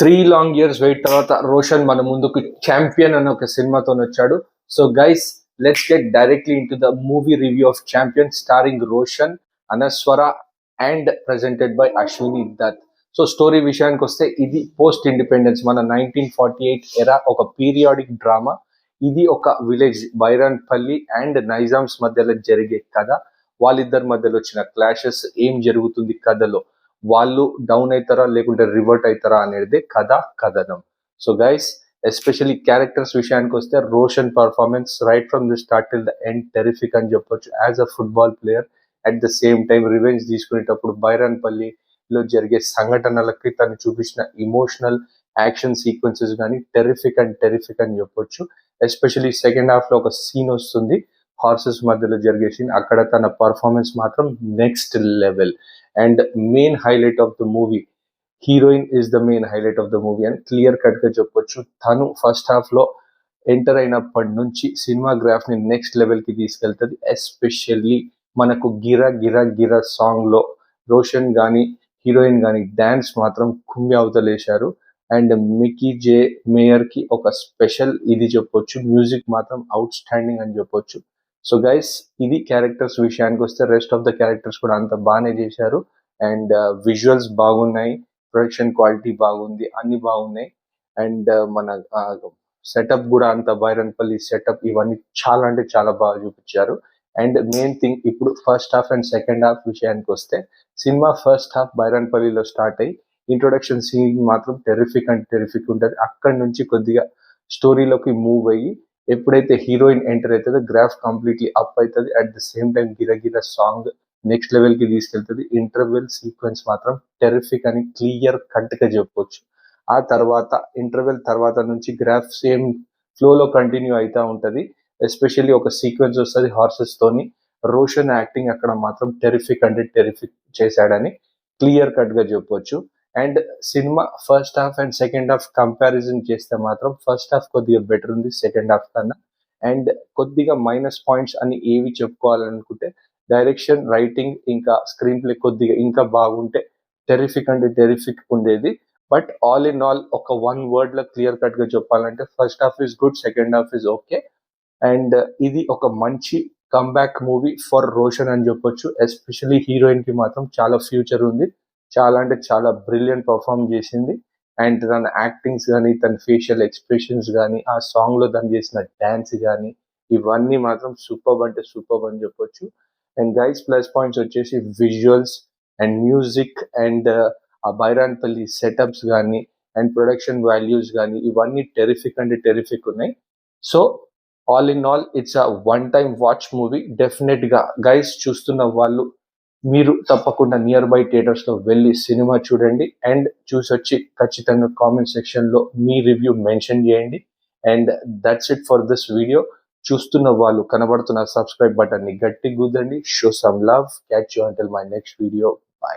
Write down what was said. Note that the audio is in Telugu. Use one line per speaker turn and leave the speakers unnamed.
3 long years వెయిట్ తర్వాత రోషన్ మన ముందుకు ఛాంపియన్ అనే ఒక సినిమాతో వచ్చాడు. So guys, let's get directly in to the movie review of champion starring Roshan, Anaswara and presented by Ashwini Dutt. So story విషయానికి వస్తే ఇది పోస్ట్ ఇండిపెండెన్స్ మన 1948 ఎరా ఒక పీరియాడిక్ డ్రామా. ఇది ఒక విలేజ్ బైరాన్పల్లి అండ్ నైజామ్స్ మధ్యలో జరిగే కథ. వాళ్ళిద్దరి మధ్యలో వచ్చిన క్లాషెస్, ఏం జరుగుతుంది కథలో, వాళ్ళు డౌన్ అవుతారా లేకుంటే రివర్ట్ అవుతారా అనేది కథనం. సో గైస్, ఎస్పెషల్లీ క్యారెక్టర్స్ విషయానికి వస్తే Roshan performance right from the start till the end terrific అని చెప్పొచ్చు. As a football player, at the same time revenge తీసుకునేటప్పుడు బైరాన్పల్లిలో జరిగే సంఘటనలకి తను చూపించిన ఇమోషనల్ యాక్షన్ సీక్వెన్సెస్ కానీ టెరిఫిక్ అని చెప్పొచ్చు. ఎస్పెషల్లీ సెకండ్ హాఫ్ లో ఒక సీన్ వస్తుంది, హార్సెస్ మధ్యలో జరిగే సీన్. అక్కడ తన పర్ఫార్మెన్స్ మాత్రం next level. And main highlight of the movie, heroine is the main highlight of the movie అని క్లియర్ కట్ గా చెప్పొచ్చు. తను ఫస్ట్ హాఫ్ లో ఎంటర్ అయినప్పటి నుంచి సినిమా గ్రాఫ్ ని నెక్స్ట్ లెవెల్ కి తీసుకెళ్తుంది. ఎస్పెషల్లీ మనకు గిరా గిరా గిరా సాంగ్ లో రోషన్ గాని హీరోయిన్ గాని డాన్స్ మాత్రం కుమ్మి అవతలేశారు. అండ్ మికీ జే మేయర్ కి ఒక స్పెషల్ ఇది చెప్పొచ్చు. మ్యూజిక్ మాత్రం అవుట్ స్టాండింగ్ అని చెప్పొచ్చు. సో గైస్, ఇది క్యారెక్టర్స్ విషయానికి వస్తే రెస్ట్ ఆఫ్ ద క్యారెక్టర్స్ కూడా అంత బాగానే చేశారు. అండ్ విజువల్స్ బాగున్నాయి, ప్రొడక్షన్ క్వాలిటీ బాగుంది, అన్ని బాగున్నాయి. అండ్ మన సెటప్ కూడా అంత బైరన్పల్లి సెటప్ ఇవన్నీ చాలా అంటే చాలా బాగా చూపించారు. అండ్ మెయిన్ థింగ్, ఇప్పుడు first half and second half విషయానికి వస్తే, సినిమా ఫస్ట్ హాఫ్ బైరన్పల్లిలో స్టార్ట్ అయ్యి ఇంట్రొడక్షన్ సీన్ మాత్రం టెరిఫిక్ ఉంటుంది. అక్కడి నుంచి కొద్దిగా స్టోరీలోకి మూవ్ అయ్యి ఎప్పుడైతే హీరోయిన్ ఎంటర్ అవుతుందో గ్రాఫ్ కంప్లీట్లీ అప్ అవుతుంది. అట్ ద సేమ్ టైం గిరగిర సాంగ్ నెక్స్ట్ లెవెల్ కి తీసుకెళ్తుంది. ఇంటర్వెల్ సీక్వెన్స్ మాత్రం టెరిఫిక్ అని క్లియర్ కట్ గా చెప్పొచ్చు. ఆ తర్వాత ఇంటర్వెల్ తర్వాత నుంచి గ్రాఫ్ సేమ్ ఫ్లోలో కంటిన్యూ అవుతా ఉంటది. ఎస్పెషల్లీ ఒక సీక్వెన్స్ వస్తుంది హార్సెస్ తోని. రోషన్ యాక్టింగ్ అక్కడ మాత్రం టెరిఫిక్ చేశాడని క్లియర్ కట్ గా చెప్పొచ్చు. And cinema first half and second half comparison చేస్తే మాత్రం ఫస్ట్ హాఫ్ కొద్దిగా బెటర్ ఉంది సెకండ్ హాఫ్ కన్నా. అండ్ కొద్దిగా మైనస్ పాయింట్స్ అని ఏవి చెప్పుకోవాలనుకుంటే, డైరెక్షన్, రైటింగ్ ఇంకా స్క్రీన్ ప్లే కొద్దిగా ఇంకా బాగుంటే టెరిఫిక్ ఉండేది. బట్ ఆల్ ఇన్ ఆల్ ఒక వన్ వర్డ్ లో క్లియర్ కట్ గా చెప్పాలంటే first half is good, second half is okay. And ఇది ఒక మంచి కమ్బ్యాక్ మూవీ ఫర్ రోషన్ అని చెప్పొచ్చు. ఎస్పెషల్లీ హీరోయిన్ కి మాత్రం చాలా ఫ్యూచర్ ఉంది. చాలా అంటే చాలా బ్రిలియంట్ పర్ఫామ్ చేసింది. అండ్ తన యాక్టింగ్స్ కానీ, తన ఫేషియల్ ఎక్స్ప్రెషన్స్ కానీ, ఆ సాంగ్ లో తను చేసిన డాన్స్ కానీ, ఇవన్నీ మాత్రం సూపర్ అంటే సూపర్ అని చెప్పొచ్చు. అండ్ గైస్, ప్లస్ పాయింట్స్ వచ్చేసి విజువల్స్ అండ్ మ్యూజిక్ అండ్ ఆ బైరాన్పల్లి సెటప్స్ కానీ అండ్ ప్రొడక్షన్ వాల్యూస్ కానీ ఇవన్నీ టెరిఫిక్ ఉన్నాయి. So all in all it's a one time watch movie. Definite గా గైస్, చూస్తున్న వాళ్ళు మీరు తప్పకుండా నియర్ బై థియేటర్స్ లో వెళ్ళి సినిమా చూడండి. అండ్ చూసొచ్చి ఖచ్చితంగా కామెంట్ సెక్షన్ లో మీ రివ్యూ మెన్షన్ చేయండి. And that's it for this video. చూస్తున్న వాళ్ళు కనబడుతున్న సబ్స్క్రైబ్ బటన్ ని గట్టి గుద్దండి. Show some love. Catch you until my next video. By.